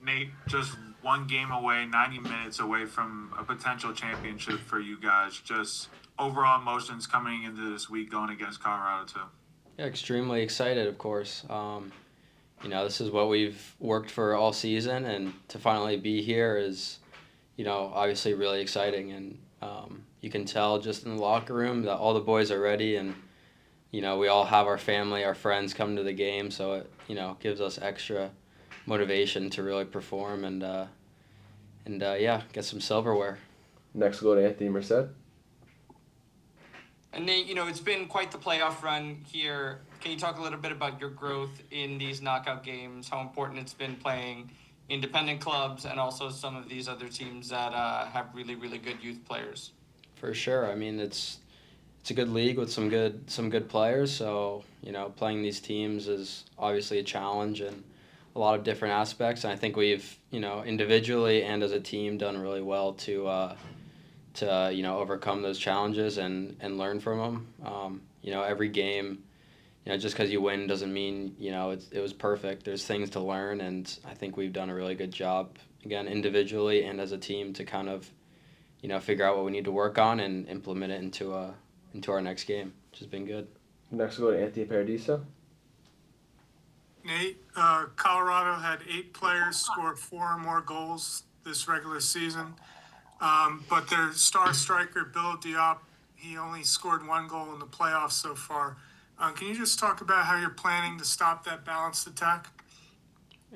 Nate, just one game away, 90 minutes away from a potential championship for you guys. Just overall emotions coming into this week going against Colorado, too. Yeah, extremely excited, of course. This is what we've worked for all season, and to finally be here is, obviously really exciting. And you can tell just in the locker room that all the boys are ready, and we all have our family, our friends come to the game, so it gives us extra motivation to really perform and get some silverware. Next, we'll go to Anthony Merced. And Nate, it's been quite the playoff run here. Can you talk a little bit about your growth in these knockout games, how important it's been playing independent clubs and also some of these other teams that have really, really good youth players? For sure. I mean, it's a good league with some good players. So playing these teams is obviously a challenge and a lot of different aspects. And I think we've individually and as a team done really well to overcome those challenges and learn from them. Every game, just because you win doesn't mean it was perfect. There's things to learn, and I think we've done a really good job again individually and as a team to kind of figure out what we need to work on and implement it into our next game, which has been good. Next, we'll go to Anthony Paradiso. Nate, Colorado had 8 players score 4 or more goals this regular season. But their star striker, Bill Diop, he only scored 1 goal in the playoffs so far. Can you just talk about how you're planning to stop that balanced attack?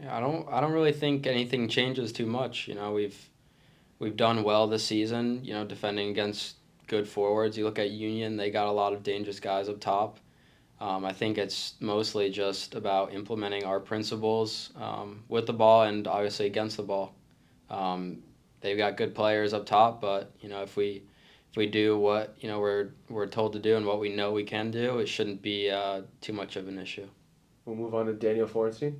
Yeah, I don't really think anything changes too much. We've done well this season. Defending against good forwards. You look at Union; they got a lot of dangerous guys up top. I think it's mostly just about implementing our principles with the ball and obviously against the ball. They've got good players up top, but if we do what we're told to do and what we know we can do, it shouldn't be too much of an issue. We'll move on to Daniel Florenstein.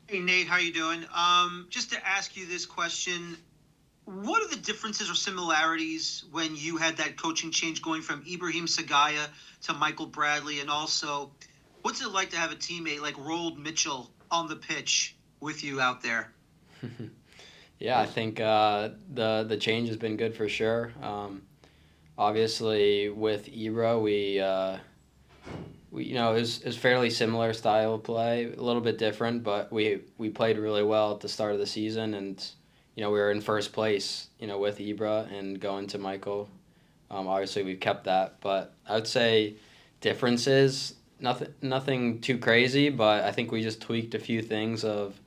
Hey Nate, how you doing? Just to ask you this question, what are the differences or similarities when you had that coaching change going from Ibrahim Sagaya to Michael Bradley, and also what's it like to have a teammate like Roald Mitchell on the pitch with you out there? Yeah, I think the change has been good for sure. Obviously, with Ibra, we it was fairly similar style of play, a little bit different, but we played really well at the start of the season, and we were in first place, with Ibra and going to Michael. Obviously, we've kept that, but I would say differences, nothing too crazy, but I think we just tweaked a few things of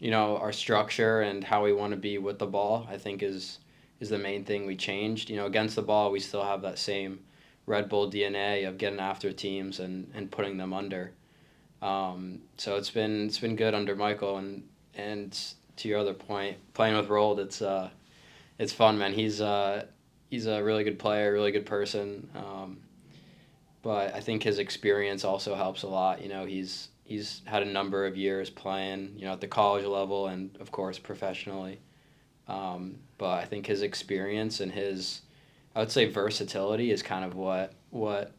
our structure and how we want to be with the ball. I think is the main thing we changed. Against the ball, we still have that same Red Bull DNA of getting after teams and putting them under. So it's been good under Michael, and to your other point, playing with Rold, it's fun, man. He's a really good player, really good person. But I think his experience also helps a lot. He's had a number of years playing, at the college level and of course professionally. But I think his experience and I would say versatility is kind of what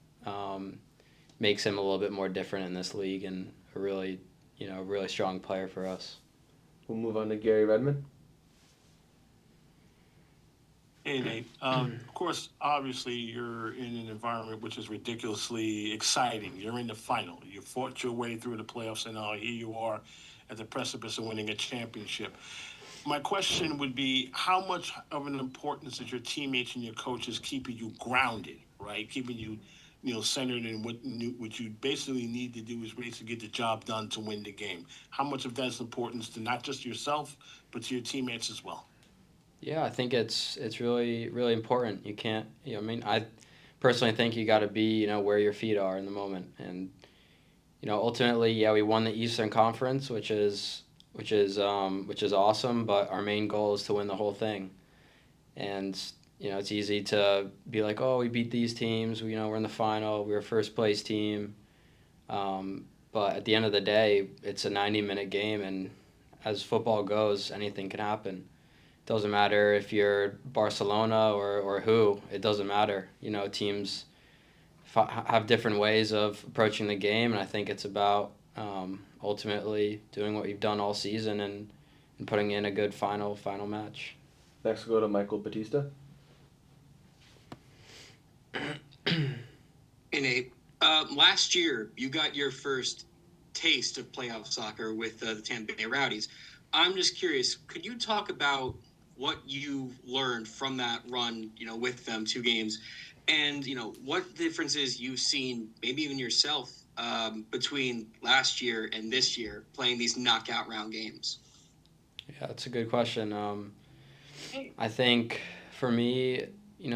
makes him a little bit more different in this league and a really strong player for us. We'll move on to Gary Redmond. Hey, Nate. Of course, obviously, you're in an environment which is ridiculously exciting. You're in the final. You fought your way through the playoffs, and now here you are at the precipice of winning a championship. My question would be, how much of an importance is your teammates and your coaches keeping you grounded, right? Keeping you, centered in what you basically need to do is basically get the job done to win the game. How much of that is importance to not just yourself, but to your teammates as well? Yeah, I think it's really really important. You can't, I personally think you got to be where your feet are in the moment, and ultimately, yeah, we won the Eastern Conference, which is awesome, but our main goal is to win the whole thing. And it's easy to be like, oh, we beat these teams, we're in the final, we're a first place team. But at the end of the day, it's a 90-minute game, and as football goes, anything can happen. Doesn't matter if you're Barcelona or who. It doesn't matter. Teams have different ways of approaching the game, and I think it's about ultimately doing what we've done all season and putting in a good final match. Next, we'll go to Michael Batista. Nate, last year you got your first taste of playoff soccer with the Tampa Bay Rowdies. I'm just curious, could you talk about what you learned from that run, with them 2 games, and what differences you've seen, maybe even yourself, between last year and this year playing these knockout round games? Yeah, that's a good question. I think for me,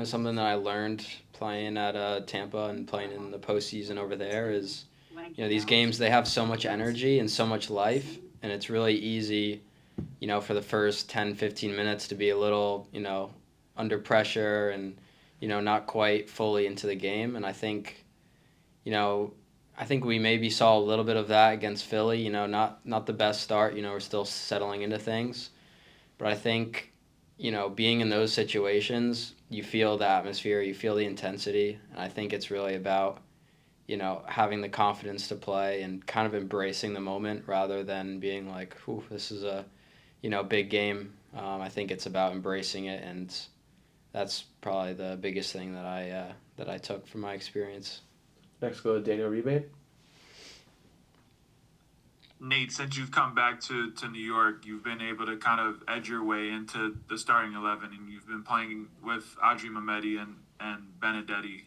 something that I learned playing at Tampa and playing in the postseason over there is, these games, they have so much energy and so much life, and it's really easy, for the first 10, 15 minutes to be a little, under pressure and, not quite fully into the game. And I think we maybe saw a little bit of that against Philly, not the best start, we're still settling into things. But I think, being in those situations, you feel the atmosphere, you feel the intensity, and I think it's really about, having the confidence to play and kind of embracing the moment rather than being like, "Ooh, this is a, big game." I think it's about embracing it, and that's probably the biggest thing that I took from my experience. Next, we'll go to Daniel Rebane. Nate, since you've come back to New York, you've been able to kind of edge your way into the starting 11, and you've been playing with Audrey Mehmeti and Benedetti.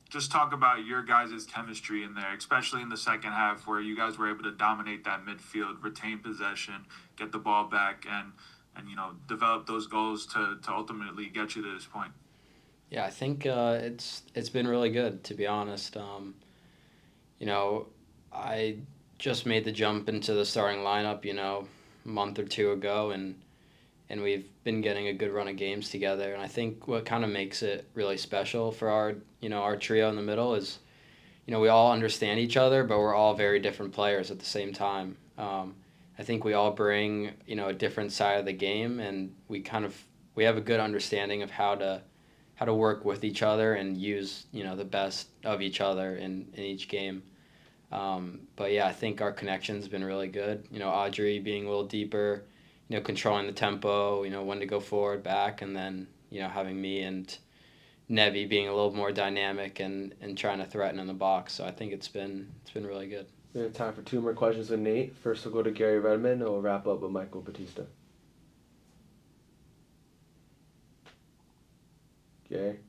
Just talk about your guys' chemistry in there, especially in the second half where you guys were able to dominate that midfield, retain possession, get the ball back, and develop those goals to ultimately get you to this point. Yeah, I think it's been really good, to be honest. I just made the jump into the starting lineup, a month or two ago, and we've been getting a good run of games together. And I think what kind of makes it really special for our trio in the middle is, we all understand each other, but we're all very different players at the same time. I think we all bring, a different side of the game, and we have a good understanding of how to work with each other and use, the best of each other in each game. But yeah, I think our connection's been really good. Audrey being a little deeper, controlling the tempo, when to go forward, back, and then, having me and Nevi being a little more dynamic and trying to threaten in the box. So I think it's been really good. We have time for 2 more questions with Nate. First, we'll go to Gary Redmond, and we'll wrap up with Michael Batista. Gary?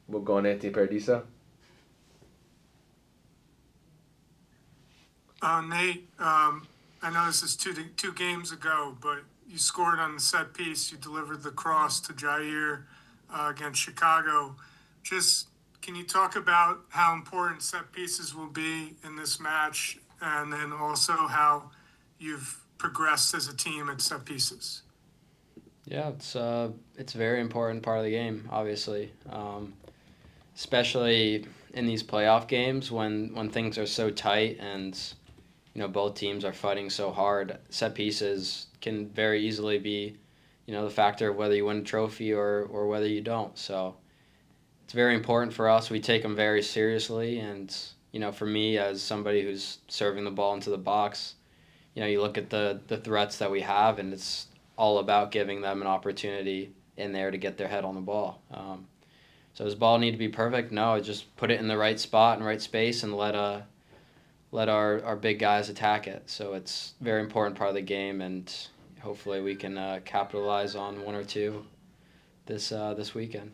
We'll go on Anthony Paradiso. Nate, I know this is two games ago, but you scored on the set piece. You delivered the cross to Jair against Chicago. Just can you talk about how important set pieces will be in this match, and then also how you've progressed as a team at set pieces? Yeah, it's a very important part of the game, obviously, especially in these playoff games when things are so tight and both teams are fighting so hard. Set pieces can very easily be the factor of whether you win a trophy or whether you don't. So it's very important for us. We take them very seriously, and for me as somebody who's serving the ball into the box, you look at the threats that we have, and it's all about giving them an opportunity in there to get their head on the ball. So does the ball need to be perfect? No, just put it in the right spot and right space and let our big guys attack it. So it's a very important part of the game, and hopefully we can capitalize on 1 or 2 this weekend.